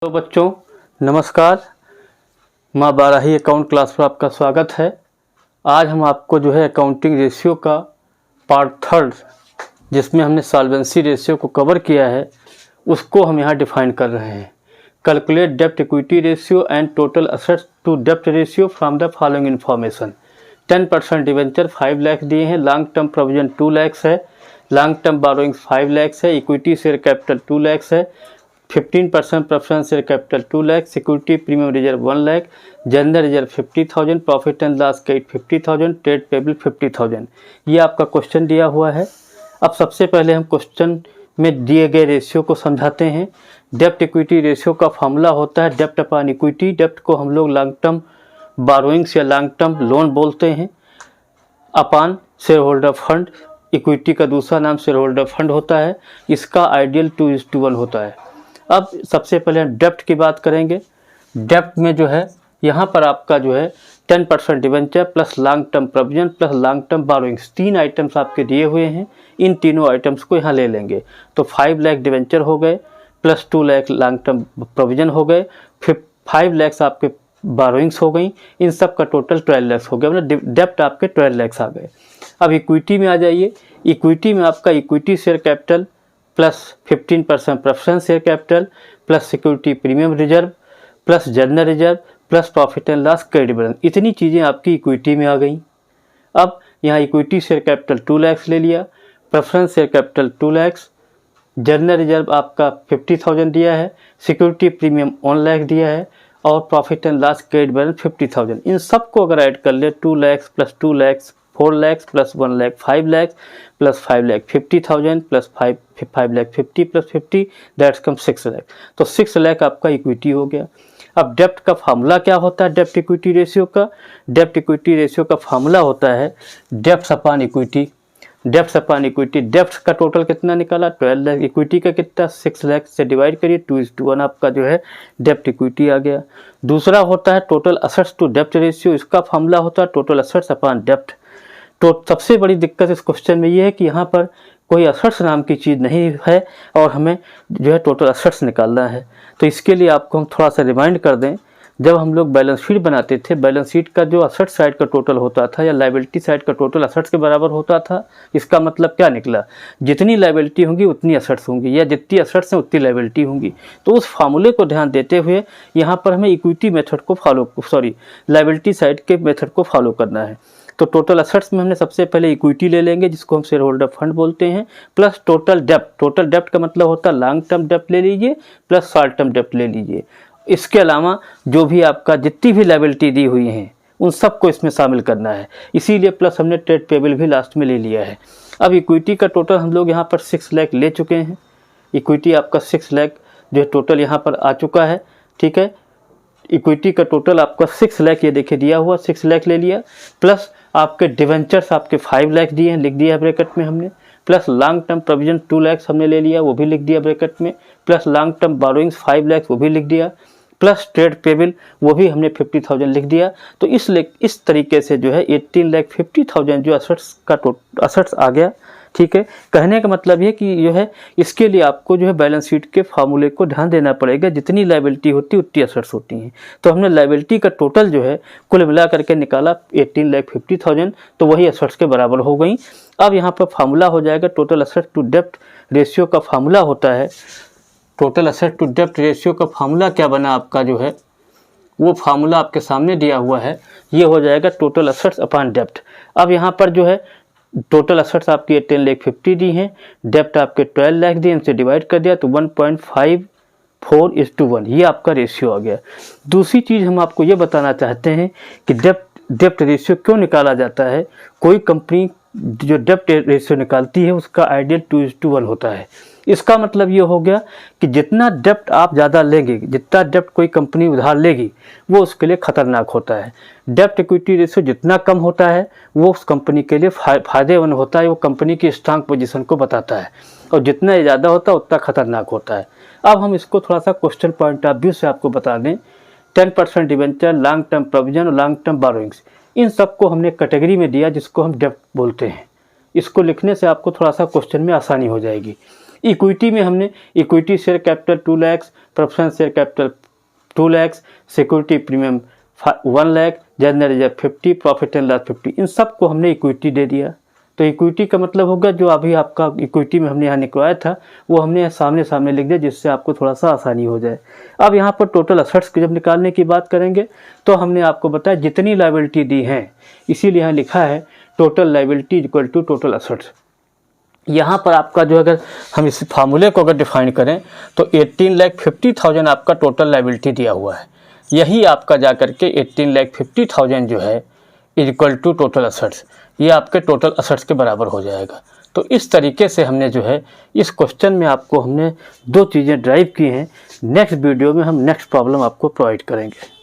तो बच्चों नमस्कार। माँ बाराही अकाउंट क्लास पर आपका स्वागत है। आज हम आपको अकाउंटिंग रेशियो का पार्ट थर्ड, जिसमें हमने सॉल्वेंसी रेशियो को कवर किया है, उसको हम यहाँ डिफाइन कर रहे हैं। कैलकुलेट डेब्ट equity ratio and total assets to डेब्ट ratio from the following information. 10% debenture 5 lakh दिए हैं, लॉन्ग टर्म प्रोविजन 2 लाख है, लॉन्ग टर्म बारोइंग्स 5 लाख है, इक्विटी शेयर कैपिटल 2 लाख है, 15% preference share capital 2 lakh, security premium reserve 1 lakh, general reserve 50,000, profit and loss credit 50,000, trade payable 50,000। ये आपका question दिया हुआ है। अब सबसे पहले हम क्वेश्चन में दिए गए रेशियो को समझाते हैं। डेप्ट इक्विटी रेशियो का फॉर्मूला होता है डेप्ट अपॉन इक्विटी। डेप्ट को हम लोग लॉन्ग टर्म बारोइंग्स या लॉन्ग टर्म लोन बोलते हैं, upon share holder fund. Equity का दूसरा नाम शेयर होल्डर फंड होता है। इसका आइडियल 2:1 होता है। अब सबसे पहले हम डेप्ट की बात करेंगे। डेप्ट में यहाँ पर आपका 10% debenture plus long term provision plus long term borrowings, 3 items आपके दिए हुए हैं। इन तीनों आइटम्स को यहाँ ले लेंगे तो 5 लाख डिवेंचर हो गए plus 2 lakh long term provision हो गए, फिर 5 लाख आपके बारोइंग्स हो गई। इन सब का टोटल 12 लाख हो गया, मतलब डेप्ट आपके 12 लाख आ गए। अब इक्विटी में आ जाइए। इक्विटी में आपका equity share capital plus 15% preference share capital plus security premium reserve plus general reserve plus profit and loss credit balance, इतनी चीज़ें आपकी इक्विटी में आ गई। अब यहाँ इक्विटी शेयर कैपिटल 2 लाख ले लिया, preference share capital 2 lakh, general reserve आपका 50,000 दिया है, सिक्योरिटी प्रीमियम 1 लाख दिया है और profit and loss credit balance 50,000। इन सबको अगर ऐड कर ले 2 lakh plus 2 lakh 4 lakh plus 1 lakh 5 lakh plus 5 lakh 50,000 plus 5 lakh 50 plus 50 that's कम 6 लाख। तो 6 लाख आपका इक्विटी हो गया। अब डेप्ट का फार्मूला क्या होता है? डेप्ट इक्विटी रेशियो का फार्मूला होता है डेप्ट अपॉन इक्विटी। डेप्ट अपॉन इक्विटी, डेप्ट का टोटल कितना निकाला 12 लाख, इक्विटी का कितना 6 लाख से डिवाइड करिए 2:1 आपका डेप्ट इक्विटी आ गया। दूसरा होता है टोटल असेट्स टू डेप्ट रेशियो। इसका फार्मूला होता है टोटल असेट्स अपॉन डेप्ट। तो सबसे बड़ी दिक्कत इस क्वेश्चन में ये है कि यहाँ पर कोई असेट्स नाम की चीज़ नहीं है और हमें टोटल असेट्स निकालना है। तो इसके लिए आपको हम थोड़ा सा रिमाइंड कर दें, जब हम लोग बैलेंस शीट बनाते थे, बैलेंस शीट का जो असेट साइड का टोटल होता था या लायबिलिटी साइड का टोटल असेट्स के बराबर होता था। इसका मतलब क्या निकला? जितनी लायबिलिटी होंगी उतनी असेट्स होंगी या जितनी असेट्स हैं उतनी लायबिलिटी होंगी। तो उस फार्मूले को ध्यान देते हुए यहाँ पर हमें इक्विटी मेथड को लायबिलिटी साइड के मेथड को फॉलो करना है। तो टोटल असेट्स में हमने सबसे पहले इक्विटी ले लेंगे, जिसको हम शेयर होल्डर फंड बोलते हैं, प्लस टोटल डेप्ट। टोटल डेप्ट का मतलब होता है लॉन्ग टर्म डेप्ट ले लीजिए प्लस शॉर्ट टर्म डेप्ट ले लीजिए। इसके अलावा जो भी आपका जितनी भी लायबिलिटी दी हुई हैं उन सबको इसमें शामिल करना है, इसीलिए प्लस हमने ट्रेड पेबल भी लास्ट में ले लिया है। अब इक्विटी का टोटल हम लोग यहाँ पर 6 लाख ले चुके हैं। इक्विटी आपका 6 लाख टोटल यहाँ पर आ चुका है। ठीक है, इक्विटी का टोटल आपका 6 लाख, ये देखिए दिया हुआ 6 लाख ले लिया, प्लस आपके डिवेंचर्स आपके 5 लाख दिए हैं, लिख दिया ब्रैकेट में हमने, plus long term provision 2 lakh हमने ले लिया, वो भी लिख दिया ब्रैकेट में, प्लस लॉन्ग टर्म बारोइंग्स 5 लाख वो भी लिख दिया, प्लस ट्रेड पेबल वो भी हमने 50,000 लिख दिया। तो इस तरीके से 18,50,000 जो असेट्स आ गया। ठीक है, कहने का मतलब ये कि इसके लिए आपको बैलेंस शीट के फार्मूले को ध्यान देना पड़ेगा। जितनी लायबिलिटी होती है उतनी असेट्स होती हैं। तो हमने लायबिलिटी का टोटल कुल मिला करके निकाला 18,50,000, तो वही असेट्स के बराबर हो गई। अब यहाँ पर फार्मूला हो जाएगा टोटल असेट टू डेप्ट रेशियो का फार्मूला होता है। टोटल असेट टू डेप्ट रेशियो का फार्मूला क्या बना आपका वो फार्मूला आपके सामने दिया हुआ है। ये हो जाएगा टोटल असेट्स अपॉन डेप्ट। अब यहाँ पर टोटल असेट्स आपकी 18,50,000 दी हैं, डेप्ट आपके 12 लाख दिए, इनसे डिवाइड कर दिया तो 1.54:1 ये आपका रेशियो आ गया। दूसरी चीज़ हम आपको ये बताना चाहते हैं कि डेप्ट रेशियो क्यों निकाला जाता है। कोई कंपनी जो डेप्ट रेशियो निकालती है उसका आइडियल 2:1 होता है। इसका मतलब ये हो गया कि जितना डेप्ट आप ज़्यादा लेंगे, जितना डेप्ट कोई कंपनी उधार लेगी, वो उसके लिए खतरनाक होता है। डेप्ट इक्विटी रेशियो जितना कम होता है वो उस कंपनी के लिए फायदेमंद होता है, वो कंपनी की स्ट्रांग पोजीशन को बताता है, और जितना ये ज़्यादा होता है उतना खतरनाक होता है। अब हम इसको थोड़ा सा क्वेश्चन पॉइंट ऑफ व्यू से आपको बता दें। 10% डिवेंचर, लॉन्ग टर्म प्रोविजन और लॉन्ग टर्म बारोइंग्स, इन सबको हमने कैटेगरी में दिया जिसको हम डेप्ट बोलते हैं। इसको लिखने से आपको थोड़ा सा क्वेश्चन में आसानी हो जाएगी। इक्विटी में हमने equity share capital 2 lakh, preference share capital 2 lakh, security premium 1 lakh, general reserve 50, profit and loss 50, इन सब को हमने इक्विटी दे दिया। तो इक्विटी का मतलब होगा जो अभी आपका इक्विटी में हमने यहाँ निकलवाया था वो हमने सामने सामने लिख दिया, जिससे आपको थोड़ा सा आसानी हो जाए। अब यहाँ पर टोटल असेट्स की जब निकालने की बात करेंगे तो हमने आपको बताया जितनी लायबिलिटी दी हैं, इसीलिए यहाँ लिखा है total liability equal to total assets. यहाँ पर आपका जो अगर हम इस फार्मूले को अगर डिफाइन करें तो 18,50,000 आपका टोटल लायबिलिटी दिया हुआ है, यही आपका जा करके 18,50,000 जो है इक्वल टू टोटल असेट्स, ये आपके टोटल असेट्स के बराबर हो जाएगा। तो इस तरीके से हमने जो है इस क्वेश्चन में आपको हमने 2 चीज़ें ड्राइव की हैं। नेक्स्ट वीडियो में हम नेक्स्ट प्रॉब्लम आपको प्रोवाइड करेंगे।